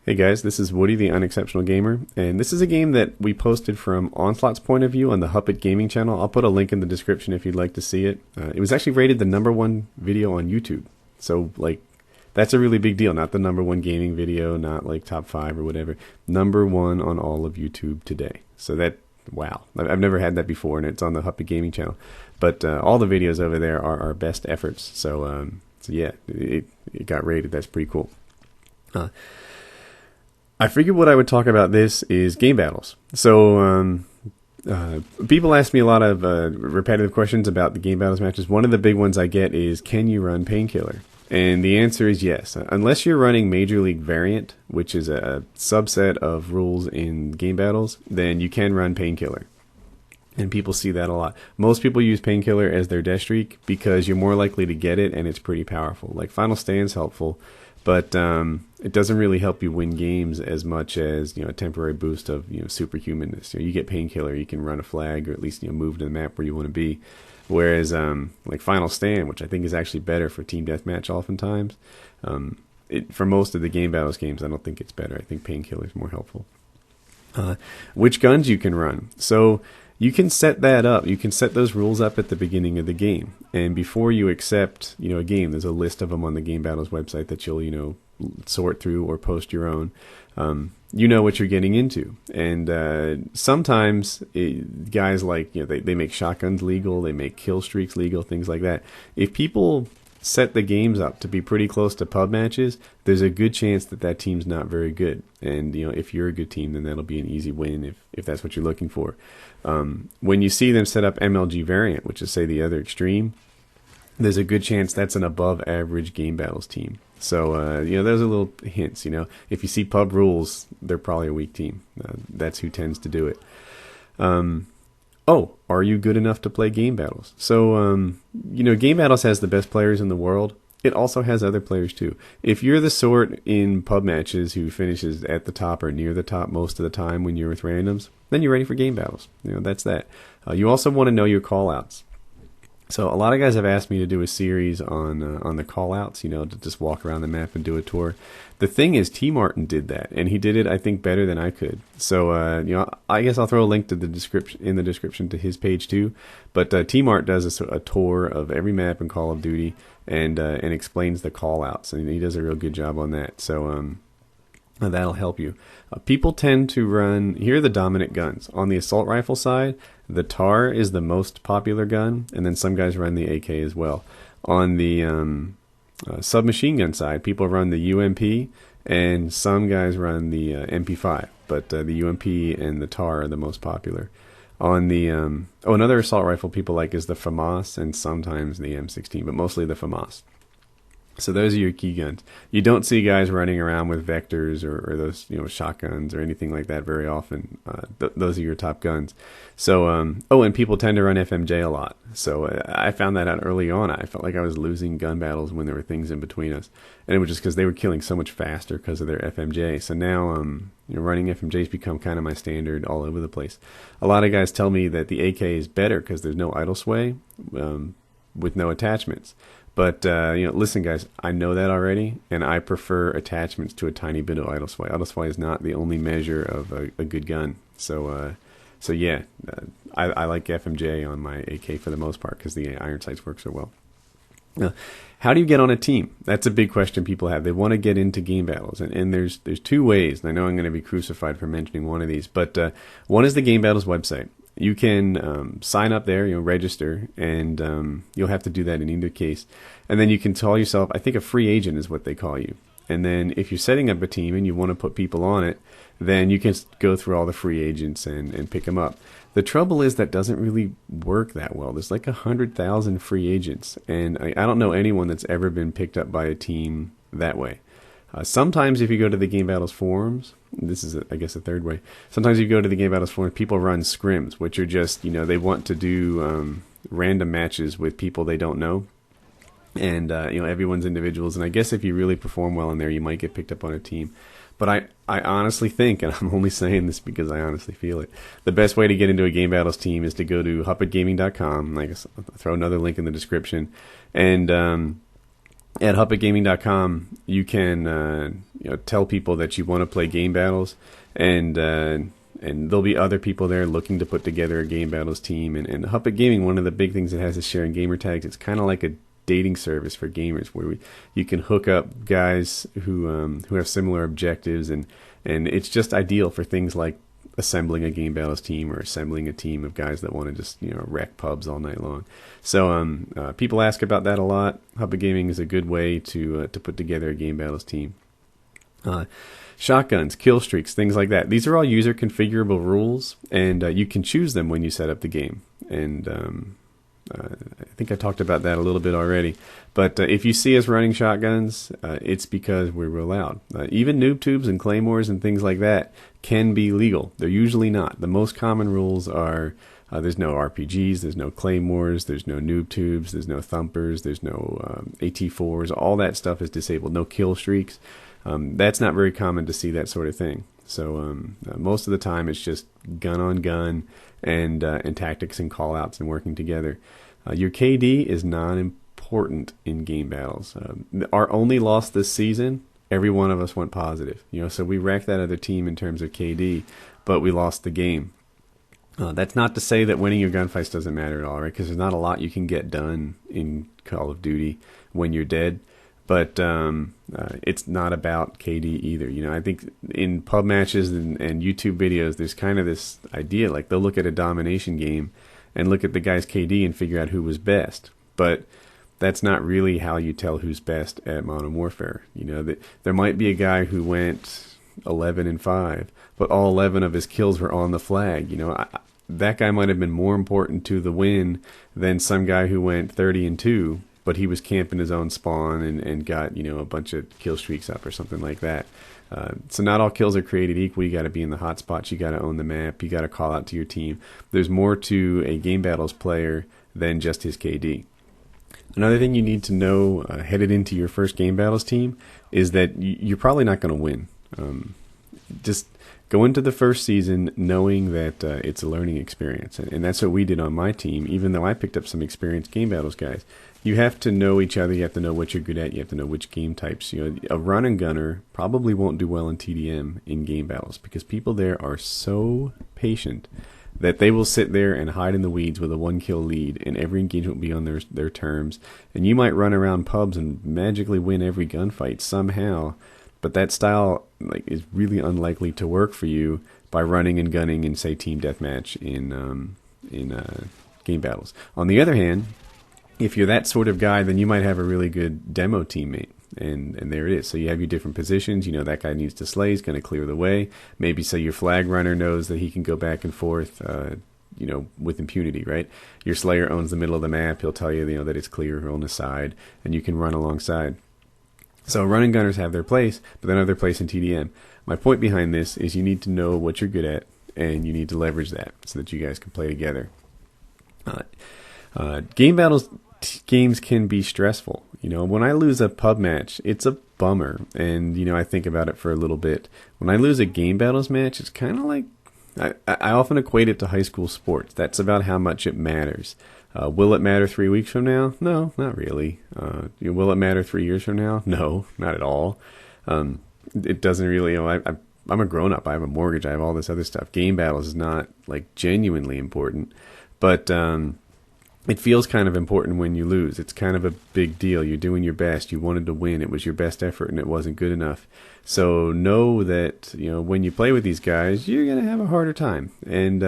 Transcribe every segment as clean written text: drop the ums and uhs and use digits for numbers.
Hey guys, this is Woody, the Unexceptional Gamer, and this is a game that we posted from Onslaught's point of view on the Huppet Gaming channel. I'll put a link in the description if you'd like to see it. It was actually rated the #1 video on YouTube, so that's a really big deal. Not the #1 gaming video, not like top 5 or whatever. #1 on all of YouTube today. So wow, I've never had that before, and it's on the Huppet Gaming channel. But all the videos over there are our best efforts. So yeah, it got rated. That's pretty cool. I figured what I would talk about this is game battles. So people ask me a lot of repetitive questions about the game battles matches. One of the big ones I get is, can you run painkiller? And the answer is yes. Unless you're running Major League Variant, which is a subset of rules in game battles, then you can run painkiller. And people see that a lot. Most people use painkiller as their death streak because you're more likely to get it, and it's pretty powerful. Like Final Stand's helpful, but it doesn't really help you win games as much as a temporary boost of superhumanness. You get painkiller, you can run a flag, or at least move to the map where you want to be. Whereas like Final Stand, which I think is actually better for team deathmatch, oftentimes, for most of the game battles games, I don't think it's better. I think painkiller is more helpful. Which guns you can run? So you can set that up. You can set those rules up at the beginning of the game, and before you accept a game, there's a list of them on the Game Battles website that you'll sort through or post your own. You know what you're getting into, and sometimes guys they make shotguns legal, they make kill streaks legal, things like that. If people set the games up to be pretty close to pub matches, there's a good chance that team's not very good. And if you're a good team, then that'll be an easy win if that's what you're looking for. When you see them set up MLG variant, which is say the other extreme, there's a good chance that's an above average game battles team. So those are little hints. If you see pub rules, they're probably a weak team. That's who tends to do it. Oh, are you good enough to play game battles? So, game battles has the best players in the world. It also has other players too. If you're the sort in pub matches who finishes at the top or near the top most of the time when you're with randoms, then you're ready for game battles. That's that. You also want to know your callouts. So a lot of guys have asked me to do a series on the callouts, to just walk around the map and do a tour. The thing is, T. Martin did that, and he did it, I think, better than I could. So, I guess I'll throw a link to the description to his page too. But T. Mart does a tour of every map in Call of Duty and explains the callouts, and he does a real good job on that. So, that'll help you. People tend to run, here are the dominant guns. On the assault rifle side, the TAR is the most popular gun, and then some guys run the AK as well. On the submachine gun side, people run the UMP, and some guys run the MP5, but the UMP and the TAR are the most popular. On the another assault rifle people like is the FAMAS, and sometimes the M16, but mostly the FAMAS. So those are your key guns. You don't see guys running around with vectors or those shotguns or anything like that very often. Those are your top guns. So and people tend to run FMJ a lot. So I found that out early on. I felt like I was losing gun battles when there were things in between us, and it was just because they were killing so much faster because of their FMJ. So now running FMJs become kind of my standard all over the place. A lot of guys tell me that the AK is better because there's no idle sway with no attachments. But, listen, guys, I know that already, and I prefer attachments to a tiny bit of idle sway. Idle sway is not the only measure of a good gun. So yeah, I like FMJ on my AK for the most part because the iron sights work so well. Now, how do you get on a team? That's a big question people have. They want to get into game battles, and there's two ways, and I know I'm going to be crucified for mentioning one of these, but one is the Game Battles website. You can sign up there, register, and you'll have to do that in either case. And then you can call yourself, I think a free agent is what they call you. And then if you're setting up a team and you want to put people on it, then you can go through all the free agents and pick them up. The trouble is that doesn't really work that well. There's like 100,000 free agents, and I don't know anyone that's ever been picked up by a team that way. Sometimes if you go to the Game Battles forums, this is, I guess, a third way. Sometimes you go to the Game Battles forums, people run scrims, which are just, they want to do random matches with people they don't know. And, everyone's individuals. And I guess if you really perform well in there, you might get picked up on a team. But I honestly think, and I'm only saying this because I honestly feel it, the best way to get into a Game Battles team is to go to huppetgaming.com. I'll throw another link in the description. And at huppetgaming.com, you can tell people that you want to play game battles, and there'll be other people there looking to put together a game battles team. And Huppet Gaming, one of the big things it has is sharing gamer tags. It's kind of like a dating service for gamers, where you can hook up guys who have similar objectives, and it's just ideal for things like assembling a game battles team or assembling a team of guys that want to just wreck pubs all night long. So people ask about that a lot. Huppet Gaming is a good way to put together a game battles team. Shotguns, kill streaks, things like that. These are all user configurable rules, and you can choose them when you set up the game. And I think I talked about that a little bit already. But if you see us running shotguns, it's because we're allowed. Even noob tubes and claymores and things like that can be legal. They're usually not. The most common rules are there's no RPGs, there's no claymores, there's no noob tubes, there's no thumpers, there's no AT4s. All that stuff is disabled. No kill streaks. That's not very common to see that sort of thing. So most of the time it's just gun on gun and tactics and callouts and working together. Your KD is non-important in game battles. Our only loss this season, every one of us went positive. So we wrecked that other team in terms of KD, but we lost the game. That's not to say that winning your gunfights doesn't matter at all, right? Because there's not a lot you can get done in Call of Duty when you're dead. But it's not about KD either. I think in pub matches and YouTube videos, there's kind of this idea, like they'll look at a domination game and look at the guy's KD and figure out who was best. But that's not really how you tell who's best at Modern Warfare. There might be a guy who went 11-5, but all 11 of his kills were on the flag. That guy might have been more important to the win than some guy who went 30-2. But he was camping his own spawn and got, a bunch of kill streaks up or something like that. So not all kills are created equal. You got to be in the hot spots. You got to own the map. You got to call out to your team. There's more to a game battles player than just his KD. Another thing you need to know headed into your first game battles team is that you're probably not going to win. Just go into the first season knowing that it's a learning experience. And that's what we did on my team, even though I picked up some experienced game battles guys. You have to know each other. You have to know what you're good at. You have to know which game types. A run and gunner probably won't do well in TDM in game battles because people there are so patient that they will sit there and hide in the weeds with a 1-kill lead, and every engagement will be on their terms. And you might run around pubs and magically win every gunfight somehow, but that style is really unlikely to work for you by running and gunning in, say, team deathmatch in game battles. On the other hand, if you're that sort of guy, then you might have a really good demo teammate, and there it is. So you have your different positions. That guy needs to slay. He's going to clear the way. Maybe say your flag runner knows that he can go back and forth, with impunity, right? Your slayer owns the middle of the map. He'll tell you, that it's clear on the side, and you can run alongside. So running gunners have their place, but they have their place in TDM. My point behind this is you need to know what you're good at, and you need to leverage that so that you guys can play together. Game battles games can be stressful. When I lose a pub match, it's a bummer, and I think about it for a little bit. When I lose a game battles match, it's kind of like I often equate it to high school sports. That's about how much it matters. Will it matter 3 weeks from now? No, not really. Will it matter 3 years from now? No, not at all. It doesn't really. I'm a grown up. I have a mortgage. I have all this other stuff. Game battles is not genuinely important, but it feels kind of important when you lose. It's kind of a big deal. You're doing your best. You wanted to win. It was your best effort, and it wasn't good enough. So know that when you play with these guys, you're going to have a harder time, and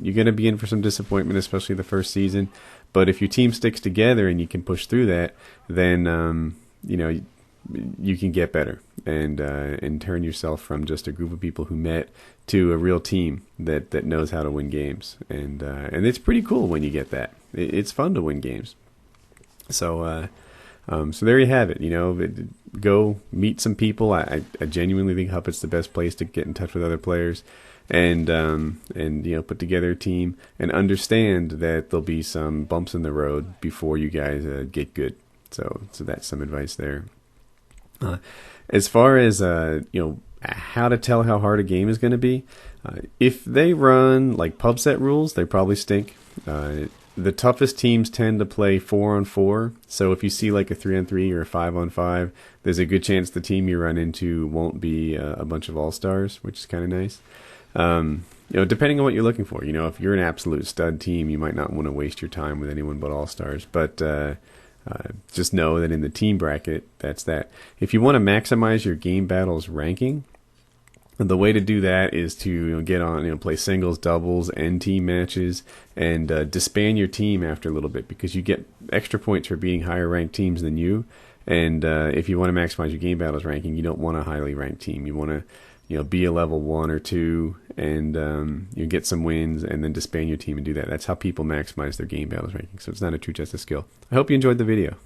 you're going to be in for some disappointment, especially the first season. But if your team sticks together and you can push through that, then you can get better and turn yourself from just a group of people who met to a real team that knows how to win games. And it's pretty cool when you get that. It's fun to win games. So there you have it. Go meet some people. I genuinely think Huppet's the best place to get in touch with other players, and put together a team and understand that there'll be some bumps in the road before you guys get good. So that's some advice there. As far as how to tell how hard a game is going to be, if they run pub set rules, they probably stink. The toughest teams tend to play 4-on-4. So if you see like a 3-on-3 or a 5-on-5, there's a good chance the team you run into won't be a bunch of all-stars, which is kind of nice. Depending on what you're looking for. If you're an absolute stud team, you might not want to waste your time with anyone but all-stars. But just know that in the team bracket, that's that. If you want to maximize your game battles ranking, the way to do that is to get on, play singles, doubles, and team matches, and disband your team after a little bit, because you get extra points for beating higher ranked teams than you. And if you want to maximize your game battles ranking, you don't want a highly ranked team. You want to, be a level 1 or 2, and you get some wins, and then disband your team and do that. That's how people maximize their game battles ranking. So it's not a true test of skill. I hope you enjoyed the video.